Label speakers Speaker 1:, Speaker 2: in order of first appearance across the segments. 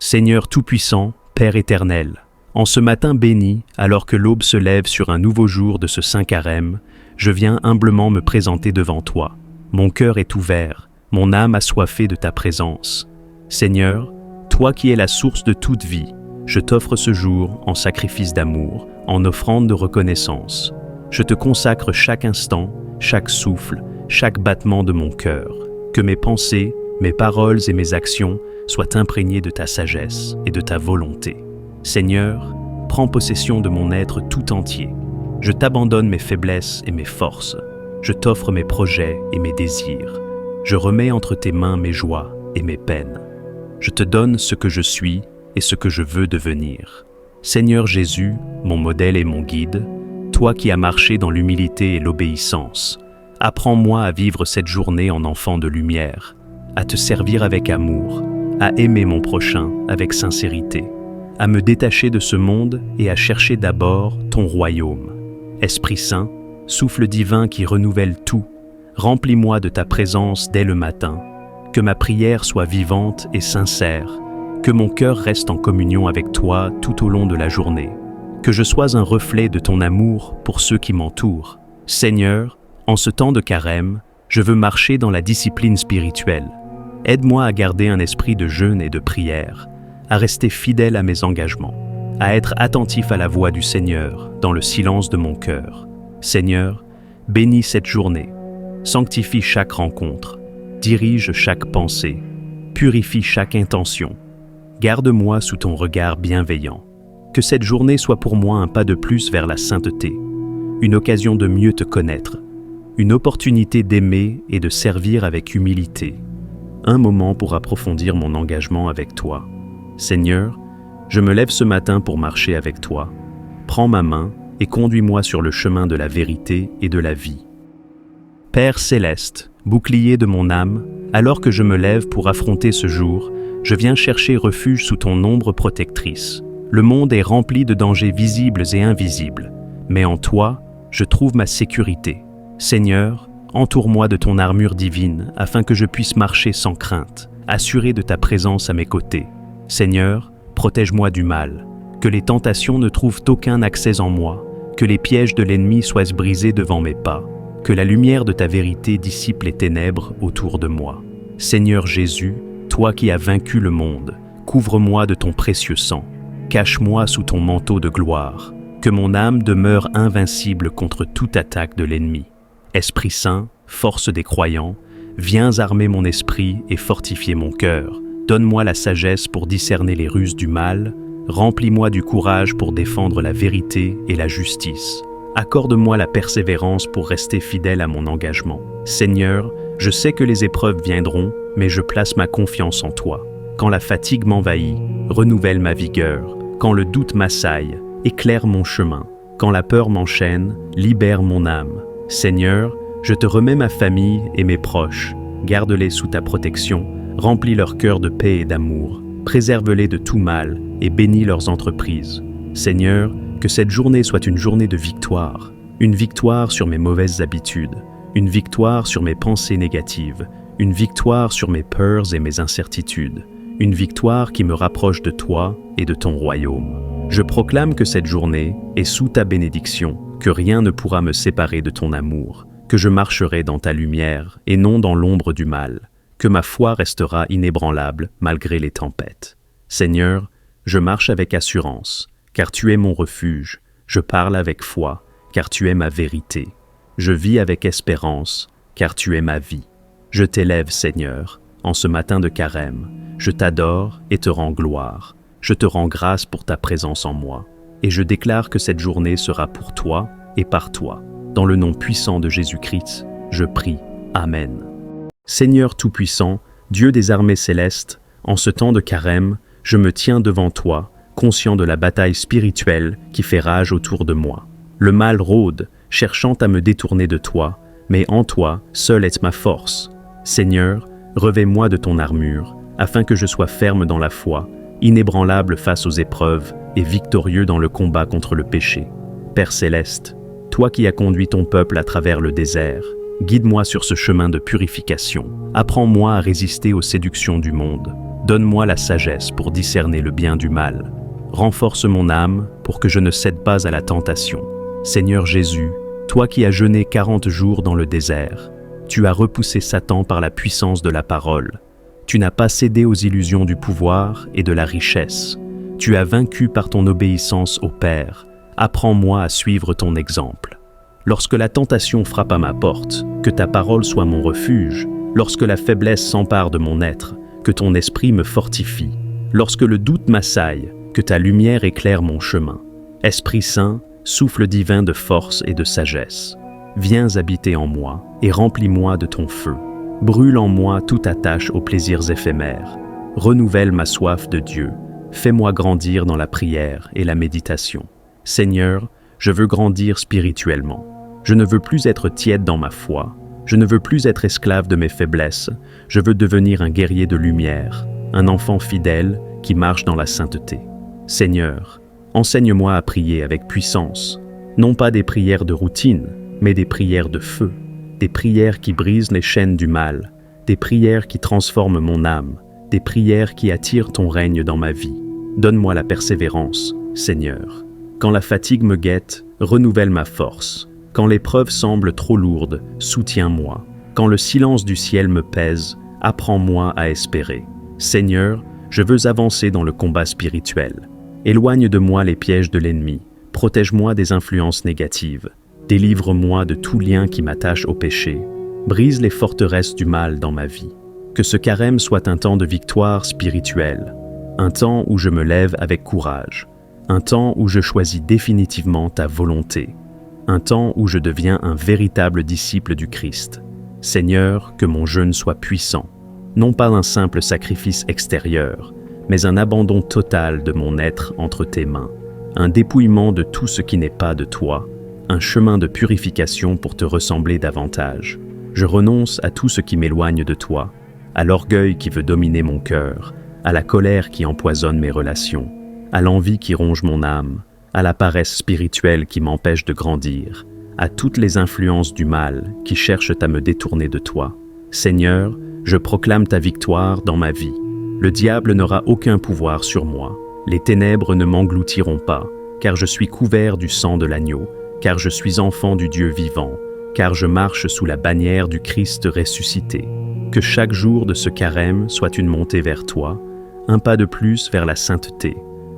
Speaker 1: Seigneur Tout-Puissant, Père éternel, en ce matin béni, alors que l'aube se lève sur un nouveau jour de ce Saint Carême, je viens humblement me présenter devant toi. Mon cœur est ouvert, mon âme assoiffée de ta présence. Seigneur, toi qui es la source de toute vie, je t'offre ce jour en sacrifice d'amour, en offrande de reconnaissance. Je te consacre chaque instant, chaque souffle, chaque battement de mon cœur. Que mes pensées, mes paroles et mes actions soient imprégnées de ta sagesse et de ta volonté. Seigneur, prends possession de mon être tout entier. Je t'abandonne mes faiblesses et mes forces. Je t'offre mes projets et mes désirs. Je remets entre tes mains mes joies et mes peines. Je te donne ce que je suis et ce que je veux devenir. Seigneur Jésus, mon modèle et mon guide, toi qui as marché dans l'humilité et l'obéissance, apprends-moi à vivre cette journée en enfant de lumière, à te servir avec amour, à aimer mon prochain avec sincérité, à me détacher de ce monde et à chercher d'abord ton royaume. Esprit Saint, souffle divin qui renouvelle tout, remplis-moi de ta présence dès le matin, que ma prière soit vivante et sincère, que mon cœur reste en communion avec toi tout au long de la journée, que je sois un reflet de ton amour pour ceux qui m'entourent. Seigneur, en ce temps de carême, je veux marcher dans la discipline spirituelle. Aide-moi à garder un esprit de jeûne et de prière, à rester fidèle à mes engagements, à être attentif à la voix du Seigneur dans le silence de mon cœur. Seigneur, bénis cette journée, sanctifie chaque rencontre, dirige chaque pensée, purifie chaque intention. Garde-moi sous ton regard bienveillant. Que cette journée soit pour moi un pas de plus vers la sainteté, une occasion de mieux te connaître, une opportunité d'aimer et de servir avec humilité, un moment pour approfondir mon engagement avec toi. Seigneur, je me lève ce matin pour marcher avec toi. Prends ma main et conduis-moi sur le chemin de la vérité et de la vie. Père céleste, bouclier de mon âme, alors que je me lève pour affronter ce jour, je viens chercher refuge sous ton ombre protectrice. Le monde est rempli de dangers visibles et invisibles, mais en toi, je trouve ma sécurité. Seigneur, entoure-moi de ton armure divine afin que je puisse marcher sans crainte, assuré de ta présence à mes côtés. Seigneur, protège-moi du mal, que les tentations ne trouvent aucun accès en moi, que les pièges de l'ennemi soient brisés devant mes pas, que la lumière de ta vérité dissipe les ténèbres autour de moi. Seigneur Jésus, toi qui as vaincu le monde, couvre-moi de ton précieux sang, cache-moi sous ton manteau de gloire, que mon âme demeure invincible contre toute attaque de l'ennemi. Esprit Saint, force des croyants, viens armer mon esprit et fortifier mon cœur. Donne-moi la sagesse pour discerner les ruses du mal, remplis-moi du courage pour défendre la vérité et la justice. Accorde-moi la persévérance pour rester fidèle à mon engagement. Seigneur, je sais que les épreuves viendront, mais je place ma confiance en toi. Quand la fatigue m'envahit, renouvelle ma vigueur. Quand le doute m'assaille, éclaire mon chemin. Quand la peur m'enchaîne, libère mon âme. Seigneur, je te remets ma famille et mes proches. Garde-les sous ta protection, remplis leur cœur de paix et d'amour. Préserve-les de tout mal et bénis leurs entreprises. Seigneur, que cette journée soit une journée de victoire. Une victoire sur mes mauvaises habitudes. Une victoire sur mes pensées négatives. Une victoire sur mes peurs et mes incertitudes. Une victoire qui me rapproche de toi et de ton royaume. Je proclame que cette journée est sous ta bénédiction, que rien ne pourra me séparer de ton amour, que je marcherai dans ta lumière et non dans l'ombre du mal, que ma foi restera inébranlable malgré les tempêtes. Seigneur, je marche avec assurance, car tu es mon refuge, je parle avec foi, car tu es ma vérité. Je vis avec espérance, car tu es ma vie. Je t'élève, Seigneur, en ce matin de carême. Je t'adore et te rends gloire. Je te rends grâce pour ta présence en moi. Et je déclare que cette journée sera pour toi et par toi. Dans le nom puissant de Jésus-Christ, je prie. Amen. Seigneur Tout-Puissant, Dieu des armées célestes, en ce temps de carême, je me tiens devant toi, conscient de la bataille spirituelle qui fait rage autour de moi. Le mal rôde, cherchant à me détourner de toi, mais en toi, seule est ma force. Seigneur, revêt-moi de ton armure, afin que je sois ferme dans la foi, inébranlable face aux épreuves et victorieux dans le combat contre le péché. Père céleste, toi qui as conduit ton peuple à travers le désert, guide-moi sur ce chemin de purification. Apprends-moi à résister aux séductions du monde. Donne-moi la sagesse pour discerner le bien du mal. Renforce mon âme pour que je ne cède pas à la tentation. Seigneur Jésus, toi qui as jeûné 40 jours dans le désert, tu as repoussé Satan par la puissance de la parole. Tu n'as pas cédé aux illusions du pouvoir et de la richesse. Tu as vaincu par ton obéissance au Père. Apprends-moi à suivre ton exemple. Lorsque la tentation frappe à ma porte, que ta parole soit mon refuge. Lorsque la faiblesse s'empare de mon être, que ton esprit me fortifie. Lorsque le doute m'assaille, que ta lumière éclaire mon chemin. Esprit Saint, souffle divin de force et de sagesse. Viens habiter en moi et remplis-moi de ton feu. Brûle en moi toute attache aux plaisirs éphémères. Renouvelle ma soif de Dieu. Fais-moi grandir dans la prière et la méditation. Seigneur, je veux grandir spirituellement. Je ne veux plus être tiède dans ma foi. Je ne veux plus être esclave de mes faiblesses. Je veux devenir un guerrier de lumière, un enfant fidèle qui marche dans la sainteté. Seigneur, enseigne-moi à prier avec puissance, non pas des prières de routine, mais des prières de feu, des prières qui brisent les chaînes du mal, des prières qui transforment mon âme, des prières qui attirent ton règne dans ma vie. Donne-moi la persévérance, Seigneur. Quand la fatigue me guette, renouvelle ma force. Quand l'épreuve semble trop lourde, soutiens-moi. Quand le silence du ciel me pèse, apprends-moi à espérer. Seigneur, je veux avancer dans le combat spirituel. Éloigne de moi les pièges de l'ennemi. Protège-moi des influences négatives. Délivre-moi de tout lien qui m'attache au péché. Brise les forteresses du mal dans ma vie. Que ce carême soit un temps de victoire spirituelle. Un temps où je me lève avec courage. Un temps où je choisis définitivement ta volonté. Un temps où je deviens un véritable disciple du Christ. Seigneur, que mon jeûne soit puissant, non pas un simple sacrifice extérieur, mais un abandon total de mon être entre tes mains, un dépouillement de tout ce qui n'est pas de toi, un chemin de purification pour te ressembler davantage. Je renonce à tout ce qui m'éloigne de toi, à l'orgueil qui veut dominer mon cœur, à la colère qui empoisonne mes relations, à l'envie qui ronge mon âme, à la paresse spirituelle qui m'empêche de grandir, à toutes les influences du mal qui cherchent à me détourner de toi. Seigneur, je proclame ta victoire dans ma vie. Le diable n'aura aucun pouvoir sur moi. Les ténèbres ne m'engloutiront pas, car je suis couvert du sang de l'agneau, car je suis enfant du Dieu vivant, car je marche sous la bannière du Christ ressuscité. Que chaque jour de ce carême soit une montée vers toi, un pas de plus vers la sainteté,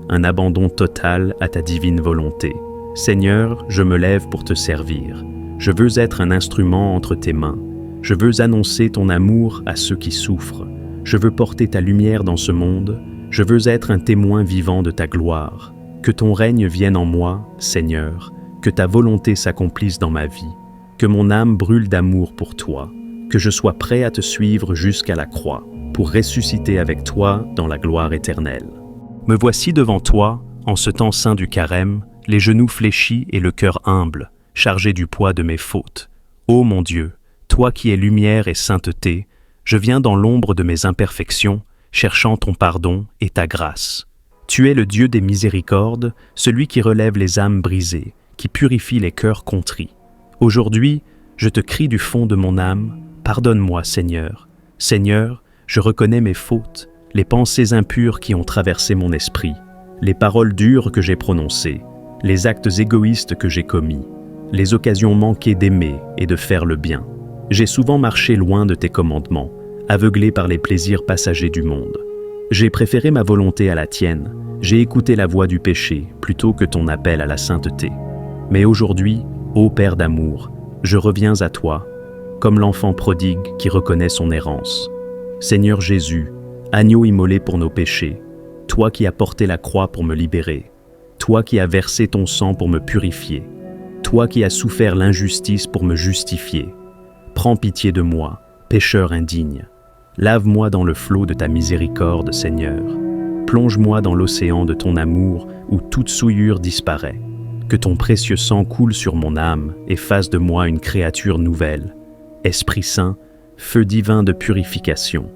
Speaker 1: un abandon total à ta divine volonté. Seigneur, je me lève pour te servir. Je veux être un instrument entre tes mains. Je veux annoncer ton amour à ceux qui souffrent. Je veux porter ta lumière dans ce monde. Je veux être un témoin vivant de ta gloire. Que ton règne vienne en moi, Seigneur. Que ta volonté s'accomplisse dans ma vie. Que mon âme brûle d'amour pour toi. Que je sois prêt à te suivre jusqu'à la croix, pour ressusciter avec toi dans la gloire éternelle. Me voici devant toi, en ce temps saint du carême, les genoux fléchis et le cœur humble, chargé du poids de mes fautes. Ô mon Dieu, toi qui es lumière et sainteté, je viens dans l'ombre de mes imperfections, cherchant ton pardon et ta grâce. Tu es le Dieu des miséricordes, celui qui relève les âmes brisées, qui purifie les cœurs contrits. Aujourd'hui, je te crie du fond de mon âme, pardonne-moi, Seigneur. Seigneur, je reconnais mes fautes, les pensées impures qui ont traversé mon esprit, les paroles dures que j'ai prononcées, les actes égoïstes que j'ai commis, les occasions manquées d'aimer et de faire le bien. J'ai souvent marché loin de tes commandements, aveuglé par les plaisirs passagers du monde. J'ai préféré ma volonté à la tienne, j'ai écouté la voix du péché plutôt que ton appel à la sainteté. Mais aujourd'hui, ô Père d'amour, je reviens à toi, comme l'enfant prodigue qui reconnaît son errance. Seigneur Jésus, agneau immolé pour nos péchés, toi qui as porté la croix pour me libérer, toi qui as versé ton sang pour me purifier, toi qui as souffert l'injustice pour me justifier, prends pitié de moi, pécheur indigne. Lave-moi dans le flot de ta miséricorde, Seigneur. Plonge-moi dans l'océan de ton amour où toute souillure disparaît. Que ton précieux sang coule sur mon âme et fasse de moi une créature nouvelle. Esprit Saint, feu divin de purification,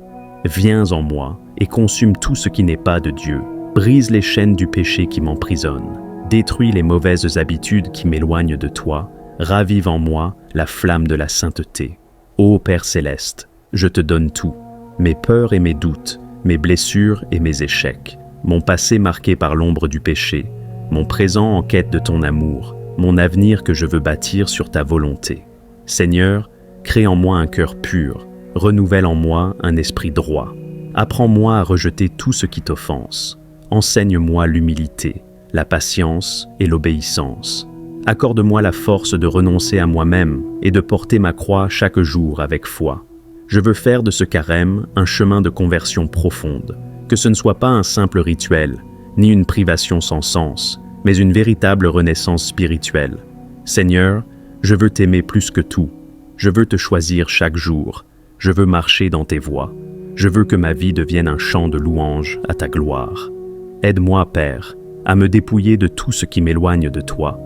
Speaker 1: viens en moi et consume tout ce qui n'est pas de Dieu. Brise les chaînes du péché qui m'emprisonnent. Détruis les mauvaises habitudes qui m'éloignent de toi. Ravive en moi la flamme de la sainteté. Ô Père céleste, je te donne tout, mes peurs et mes doutes, mes blessures et mes échecs, mon passé marqué par l'ombre du péché, mon présent en quête de ton amour, mon avenir que je veux bâtir sur ta volonté. Seigneur, crée en moi un cœur pur, renouvelle en moi un esprit droit. Apprends-moi à rejeter tout ce qui t'offense. Enseigne-moi l'humilité, la patience et l'obéissance. Accorde-moi la force de renoncer à moi-même et de porter ma croix chaque jour avec foi. Je veux faire de ce carême un chemin de conversion profonde, que ce ne soit pas un simple rituel, ni une privation sans sens, mais une véritable renaissance spirituelle. Seigneur, je veux t'aimer plus que tout. Je veux te choisir chaque jour. Je veux marcher dans tes voies. Je veux que ma vie devienne un chant de louange à ta gloire. Aide-moi, Père, à me dépouiller de tout ce qui m'éloigne de toi.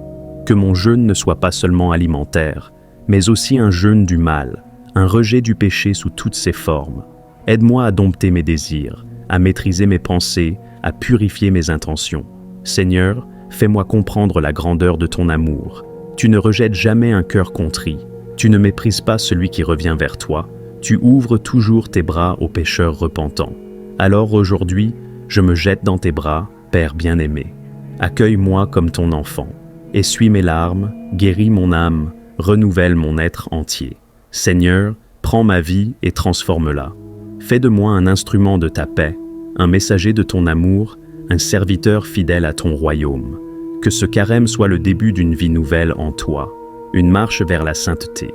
Speaker 1: Que mon jeûne ne soit pas seulement alimentaire, mais aussi un jeûne du mal, un rejet du péché sous toutes ses formes. Aide-moi à dompter mes désirs, à maîtriser mes pensées, à purifier mes intentions. Seigneur, fais-moi comprendre la grandeur de ton amour. Tu ne rejettes jamais un cœur contrit. Tu ne méprises pas celui qui revient vers toi. Tu ouvres toujours tes bras aux pécheurs repentants. Alors aujourd'hui, je me jette dans tes bras, Père bien-aimé. Accueille-moi comme ton enfant. Essuie mes larmes, guéris mon âme, renouvelle mon être entier. Seigneur, prends ma vie et transforme-la. Fais de moi un instrument de ta paix, un messager de ton amour, un serviteur fidèle à ton royaume. Que ce carême soit le début d'une vie nouvelle en toi, une marche vers la sainteté,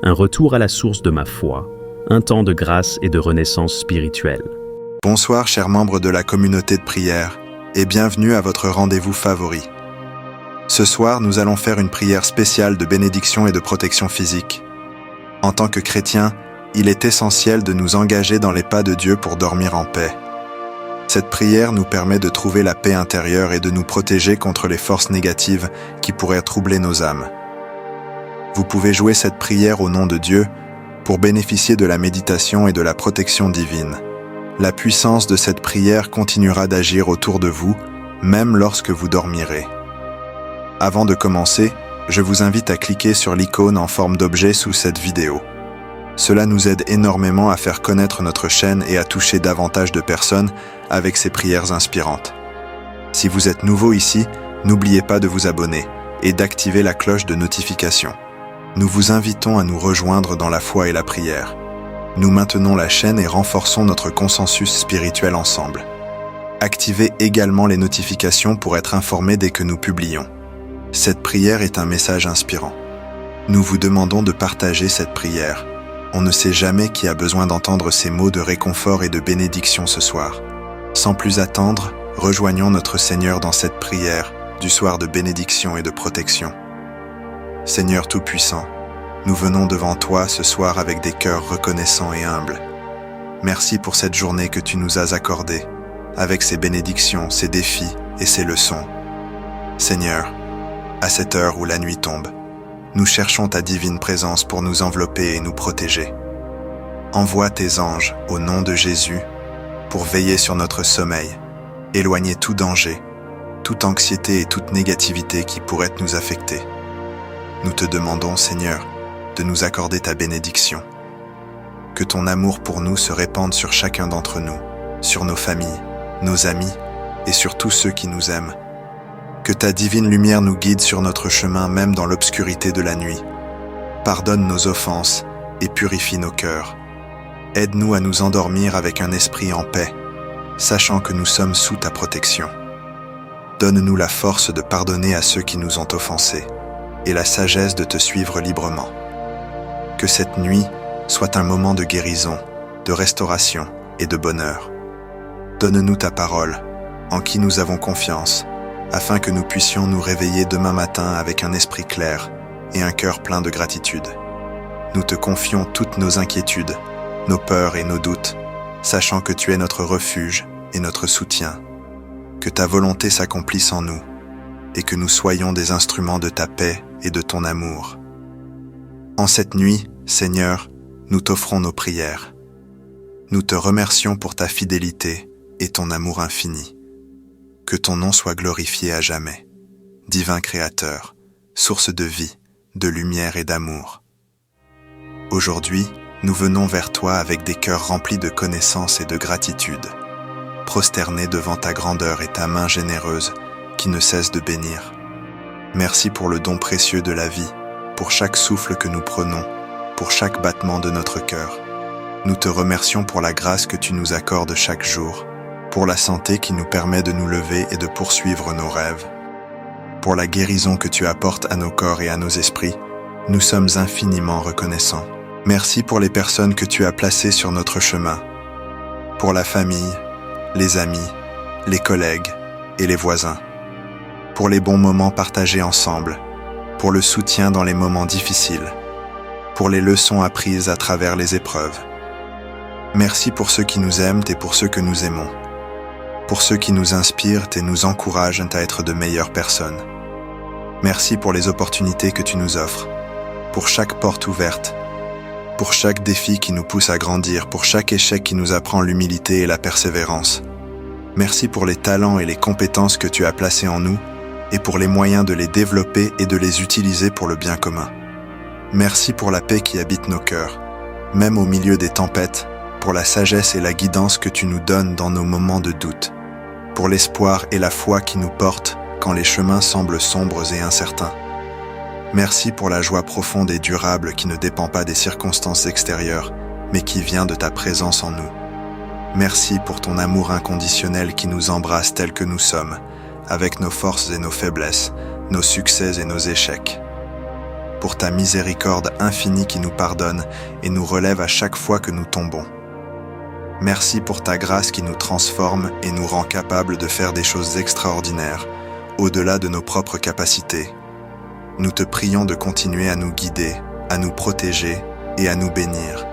Speaker 1: un retour à la source de ma foi, un temps de grâce et de renaissance spirituelle.
Speaker 2: Bonsoir chers membres de la communauté de prière et bienvenue à votre rendez-vous favori. Ce soir, nous allons faire une prière spéciale de bénédiction et de protection physique. En tant que chrétiens, il est essentiel de nous engager dans les pas de Dieu pour dormir en paix. Cette prière nous permet de trouver la paix intérieure et de nous protéger contre les forces négatives qui pourraient troubler nos âmes. Vous pouvez jouer cette prière au nom de Dieu pour bénéficier de la méditation et de la protection divine. La puissance de cette prière continuera d'agir autour de vous, même lorsque vous dormirez. Avant de commencer, je vous invite à cliquer sur l'icône en forme d'objet sous cette vidéo. Cela nous aide énormément à faire connaître notre chaîne et à toucher davantage de personnes avec ces prières inspirantes. Si vous êtes nouveau ici, n'oubliez pas de vous abonner et d'activer la cloche de notification. Nous vous invitons à nous rejoindre dans la foi et la prière. Nous maintenons la chaîne et renforçons notre consensus spirituel ensemble. Activez également les notifications pour être informés dès que nous publions. Cette prière est un message inspirant. Nous vous demandons de partager cette prière. On ne sait jamais qui a besoin d'entendre ces mots de réconfort et de bénédiction ce soir. Sans plus attendre, rejoignons notre Seigneur dans cette prière du soir de bénédiction et de protection. Seigneur Tout-Puissant, nous venons devant toi ce soir avec des cœurs reconnaissants et humbles. Merci pour cette journée que tu nous as accordée, avec ses bénédictions, ses défis et ses leçons. Seigneur, à cette heure où la nuit tombe, nous cherchons ta divine présence pour nous envelopper et nous protéger. Envoie tes anges au nom de Jésus pour veiller sur notre sommeil, éloigner tout danger, toute anxiété et toute négativité qui pourrait nous affecter. Nous te demandons, Seigneur, de nous accorder ta bénédiction. Que ton amour pour nous se répande sur chacun d'entre nous, sur nos familles, nos amis et sur tous ceux qui nous aiment. Que ta divine lumière nous guide sur notre chemin même dans l'obscurité de la nuit. Pardonne nos offenses et purifie nos cœurs. Aide-nous à nous endormir avec un esprit en paix, sachant que nous sommes sous ta protection. Donne-nous la force de pardonner à ceux qui nous ont offensés et la sagesse de te suivre librement. Que cette nuit soit un moment de guérison, de restauration et de bonheur. Donne-nous ta parole, en qui nous avons confiance, afin que nous puissions nous réveiller demain matin avec un esprit clair et un cœur plein de gratitude. Nous te confions toutes nos inquiétudes, nos peurs et nos doutes, sachant que tu es notre refuge et notre soutien. Que ta volonté s'accomplisse en nous, et que nous soyons des instruments de ta paix et de ton amour. En cette nuit, Seigneur, nous t'offrons nos prières. Nous te remercions pour ta fidélité et ton amour infini. Que ton nom soit glorifié à jamais. Divin Créateur, source de vie, de lumière et d'amour. Aujourd'hui, nous venons vers toi avec des cœurs remplis de connaissance et de gratitude, prosternés devant ta grandeur et ta main généreuse qui ne cesse de bénir. Merci pour le don précieux de la vie, pour chaque souffle que nous prenons, pour chaque battement de notre cœur. Nous te remercions pour la grâce que tu nous accordes chaque jour, pour la santé qui nous permet de nous lever et de poursuivre nos rêves. Pour la guérison que tu apportes à nos corps et à nos esprits, nous sommes infiniment reconnaissants. Merci pour les personnes que tu as placées sur notre chemin, pour la famille, les amis, les collègues et les voisins, pour les bons moments partagés ensemble, pour le soutien dans les moments difficiles, pour les leçons apprises à travers les épreuves. Merci pour ceux qui nous aiment et pour ceux que nous aimons, pour ceux qui nous inspirent et nous encouragent à être de meilleures personnes. Merci pour les opportunités que tu nous offres, pour chaque porte ouverte, pour chaque défi qui nous pousse à grandir, pour chaque échec qui nous apprend l'humilité et la persévérance. Merci pour les talents et les compétences que tu as placés en nous et pour les moyens de les développer et de les utiliser pour le bien commun. Merci pour la paix qui habite nos cœurs, même au milieu des tempêtes, pour la sagesse et la guidance que tu nous donnes dans nos moments de doute, pour l'espoir et la foi qui nous portent quand les chemins semblent sombres et incertains. Merci pour la joie profonde et durable qui ne dépend pas des circonstances extérieures, mais qui vient de ta présence en nous. Merci pour ton amour inconditionnel qui nous embrasse tels que nous sommes, avec nos forces et nos faiblesses, nos succès et nos échecs. Pour ta miséricorde infinie qui nous pardonne et nous relève à chaque fois que nous tombons. Merci pour ta grâce qui nous transforme et nous rend capables de faire des choses extraordinaires, au-delà de nos propres capacités. Nous te prions de continuer à nous guider, à nous protéger et à nous bénir.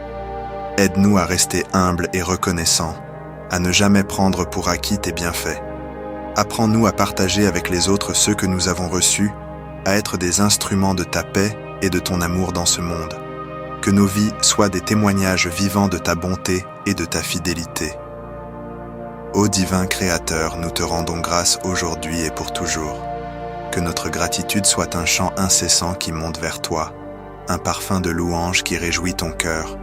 Speaker 2: Aide-nous à rester humbles et reconnaissants, à ne jamais prendre pour acquis tes bienfaits. Apprends-nous à partager avec les autres ceux que nous avons reçus, à être des instruments de ta paix et de ton amour dans ce monde. Que nos vies soient des témoignages vivants de ta bonté et de ta fidélité. Ô divin Créateur, nous te rendons grâce aujourd'hui et pour toujours. Que notre gratitude soit un chant incessant qui monte vers toi, un parfum de louange qui réjouit ton cœur.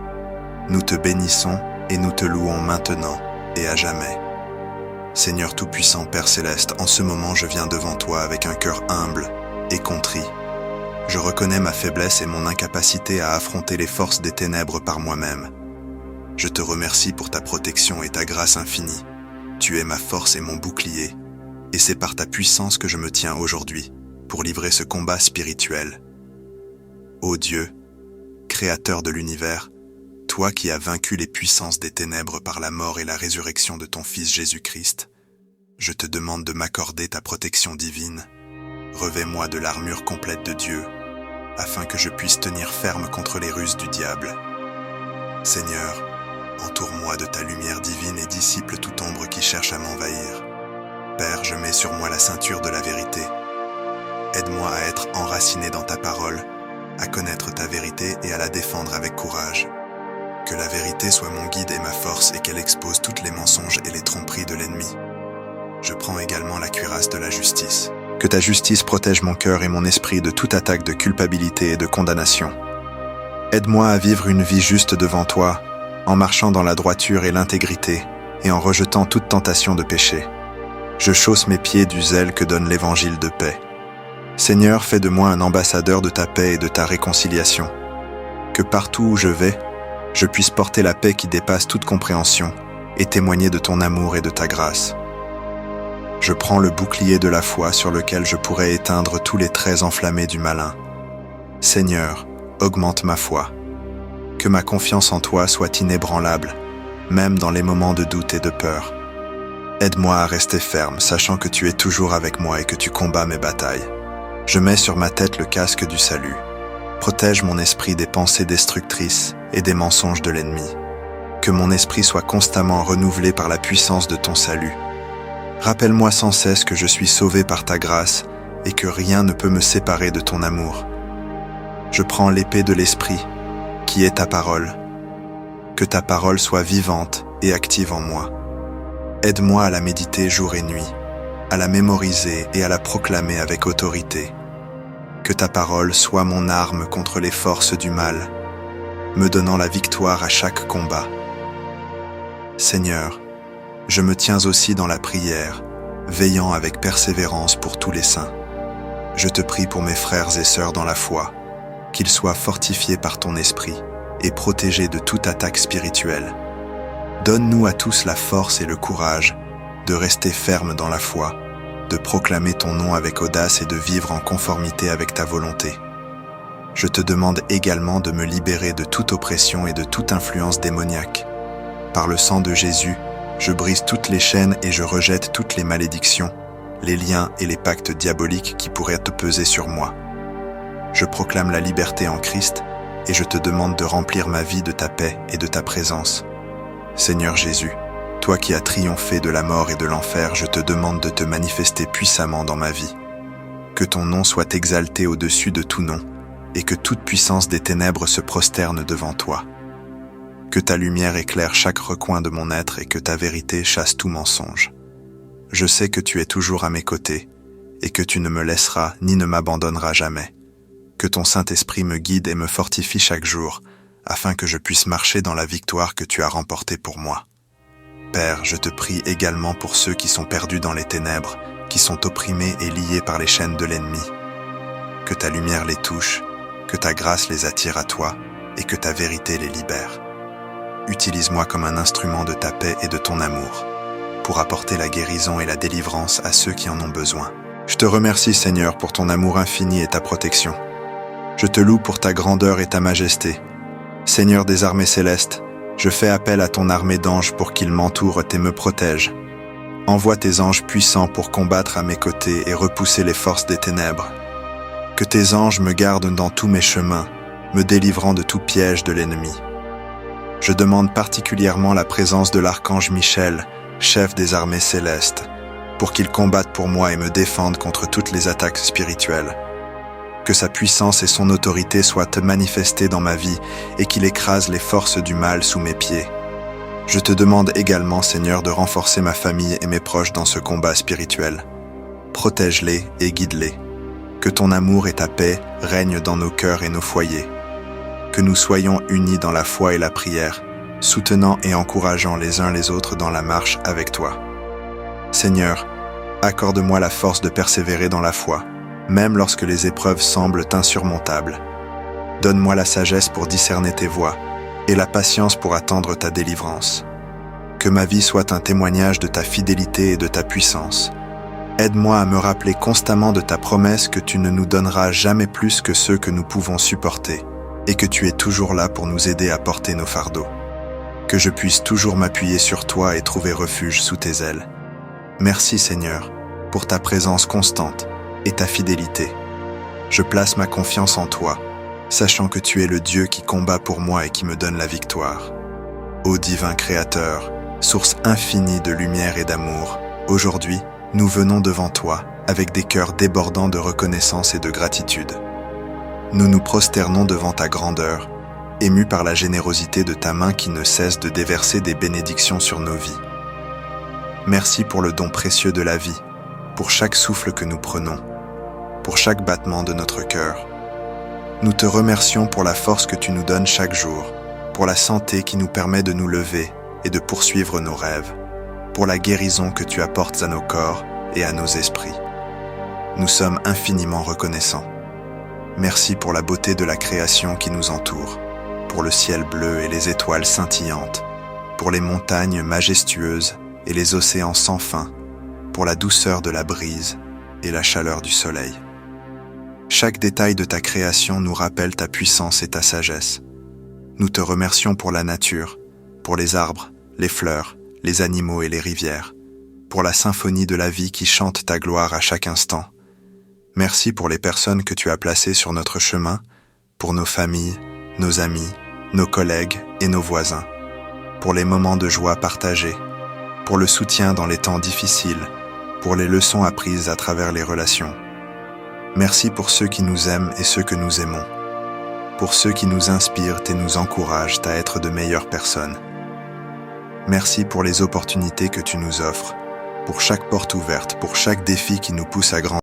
Speaker 2: Nous te bénissons et nous te louons maintenant et à jamais. Seigneur Tout-Puissant, Père Céleste, en ce moment je viens devant toi avec un cœur humble et contrit. Je reconnais ma faiblesse et mon incapacité à affronter les forces des ténèbres par moi-même. Je te remercie pour ta protection et ta grâce infinie. Tu es ma force et mon bouclier. Et c'est par ta puissance que je me tiens aujourd'hui, pour livrer ce combat spirituel. Ô Dieu, Créateur de l'univers, toi qui as vaincu les puissances des ténèbres par la mort et la résurrection de ton Fils Jésus-Christ, je te demande de m'accorder ta protection divine. Revêt-moi de l'armure complète de Dieu, afin que je puisse tenir ferme contre les ruses du diable. Seigneur, entoure-moi de ta lumière divine et dissipe toute ombre qui cherche à m'envahir. Père, je mets sur moi la ceinture de la vérité. Aide-moi à être enraciné dans ta parole, à connaître ta vérité et à la défendre avec courage. Que la vérité soit mon guide et ma force et qu'elle expose toutes les mensonges et les tromperies de l'ennemi. Je prends également la cuirasse de la justice. Que ta justice protège mon cœur et mon esprit de toute attaque de culpabilité et de condamnation. Aide-moi à vivre une vie juste devant toi, en marchant dans la droiture et l'intégrité, et en rejetant toute tentation de péché. Je chausse mes pieds du zèle que donne l'évangile de paix. Seigneur, fais de moi un ambassadeur de ta paix et de ta réconciliation. Que partout où je vais, je puisse porter la paix qui dépasse toute compréhension et témoigner de ton amour et de ta grâce. Je prends le bouclier de la foi sur lequel je pourrais éteindre tous les traits enflammés du malin. Seigneur, augmente ma foi. Que ma confiance en toi soit inébranlable, même dans les moments de doute et de peur. Aide-moi à rester ferme, sachant que tu es toujours avec moi et que tu combats mes batailles. Je mets sur ma tête le casque du salut. Protège mon esprit des pensées destructrices et des mensonges de l'ennemi. Que mon esprit soit constamment renouvelé par la puissance de ton salut. Rappelle-moi sans cesse que je suis sauvé par ta grâce et que rien ne peut me séparer de ton amour. Je prends l'épée de l'esprit, qui est ta parole. Que ta parole soit vivante et active en moi. Aide-moi à la méditer jour et nuit, à la mémoriser et à la proclamer avec autorité. Que ta parole soit mon arme contre les forces du mal, me donnant la victoire à chaque combat. Seigneur, Je me tiens aussi dans la prière, veillant avec persévérance pour tous les saints. Je te prie pour mes frères et sœurs dans la foi, qu'ils soient fortifiés par ton esprit et protégés de toute attaque spirituelle. Donne-nous à tous la force et le courage de rester fermes dans la foi, de proclamer ton nom avec audace et de vivre en conformité avec ta volonté. Je te demande également de me libérer de toute oppression et de toute influence démoniaque. Par le sang de Jésus, je brise toutes les chaînes et je rejette toutes les malédictions, les liens et les pactes diaboliques qui pourraient te peser sur moi. Je proclame la liberté en Christ et je te demande de remplir ma vie de ta paix et de ta présence. Seigneur Jésus, toi qui as triomphé de la mort et de l'enfer, je te demande de te manifester puissamment dans ma vie. Que ton nom soit exalté au-dessus de tout nom et que toute puissance des ténèbres se prosterne devant toi. Que ta lumière éclaire chaque recoin de mon être et que ta vérité chasse tout mensonge. Je sais que tu es toujours à mes côtés et que tu ne me laisseras ni ne m'abandonneras jamais. Que ton Saint-Esprit me guide et me fortifie chaque jour, afin que je puisse marcher dans la victoire que tu as remportée pour moi. Père, je te prie également pour ceux qui sont perdus dans les ténèbres, qui sont opprimés et liés par les chaînes de l'ennemi. Que ta lumière les touche, que ta grâce les attire à toi et que ta vérité les libère. Utilise-moi comme un instrument de ta paix et de ton amour, pour apporter la guérison et la délivrance à ceux qui en ont besoin. Je te remercie, Seigneur, pour ton amour infini et ta protection. Je te loue pour ta grandeur et ta majesté. Seigneur des armées célestes, je fais appel à ton armée d'anges pour qu'ils m'entourent et me protègent. Envoie tes anges puissants pour combattre à mes côtés et repousser les forces des ténèbres. Que tes anges me gardent dans tous mes chemins, me délivrant de tout piège de l'ennemi. Je demande particulièrement la présence de l'archange Michel, chef des armées célestes, pour qu'il combatte pour moi et me défende contre toutes les attaques spirituelles. Que sa puissance et son autorité soient manifestées dans ma vie et qu'il écrase les forces du mal sous mes pieds. Je te demande également, Seigneur, de renforcer ma famille et mes proches dans ce combat spirituel. Protège-les et guide-les. Que ton amour et ta paix règnent dans nos cœurs et nos foyers. Que nous soyons unis dans la foi et la prière, soutenant et encourageant les uns les autres dans la marche avec toi. Seigneur, accorde-moi la force de persévérer dans la foi, même lorsque les épreuves semblent insurmontables. Donne-moi la sagesse pour discerner tes voies et la patience pour attendre ta délivrance. Que ma vie soit un témoignage de ta fidélité et de ta puissance. Aide-moi à me rappeler constamment de ta promesse que tu ne nous donneras jamais plus que ceux que nous pouvons supporter et que tu es toujours là pour nous aider à porter nos fardeaux. Que je puisse toujours m'appuyer sur toi et trouver refuge sous tes ailes. Merci Seigneur, pour ta présence constante et ta fidélité. Je place ma confiance en toi, sachant que tu es le Dieu qui combat pour moi et qui me donne la victoire. Ô divin Créateur, source infinie de lumière et d'amour, aujourd'hui, nous venons devant toi avec des cœurs débordants de reconnaissance et de gratitude. Nous nous prosternons devant ta grandeur, émus par la générosité de ta main qui ne cesse de déverser des bénédictions sur nos vies. Merci pour le don précieux de la vie, pour chaque souffle que nous prenons, pour chaque battement de notre cœur. Nous te remercions pour la force que tu nous donnes chaque jour, pour la santé qui nous permet de nous lever et de poursuivre nos rêves, pour la guérison que tu apportes à nos corps et à nos esprits. Nous sommes infiniment reconnaissants. Merci pour la beauté de la création qui nous entoure, pour le ciel bleu et les étoiles scintillantes, pour les montagnes majestueuses et les océans sans fin, pour la douceur de la brise et la chaleur du soleil. Chaque détail de ta création nous rappelle ta puissance et ta sagesse. Nous te remercions pour la nature, pour les arbres, les fleurs, les animaux et les rivières, pour la symphonie de la vie qui chante ta gloire à chaque instant. Merci pour les personnes que tu as placées sur notre chemin, pour nos familles, nos amis, nos collègues et nos voisins, pour les moments de joie partagés, pour le soutien dans les temps difficiles, pour les leçons apprises à travers les relations. Merci pour ceux qui nous aiment et ceux que nous aimons, pour ceux qui nous inspirent et nous encouragent à être de meilleures personnes. Merci pour les opportunités que tu nous offres, pour chaque porte ouverte, pour chaque défi qui nous pousse à grandir.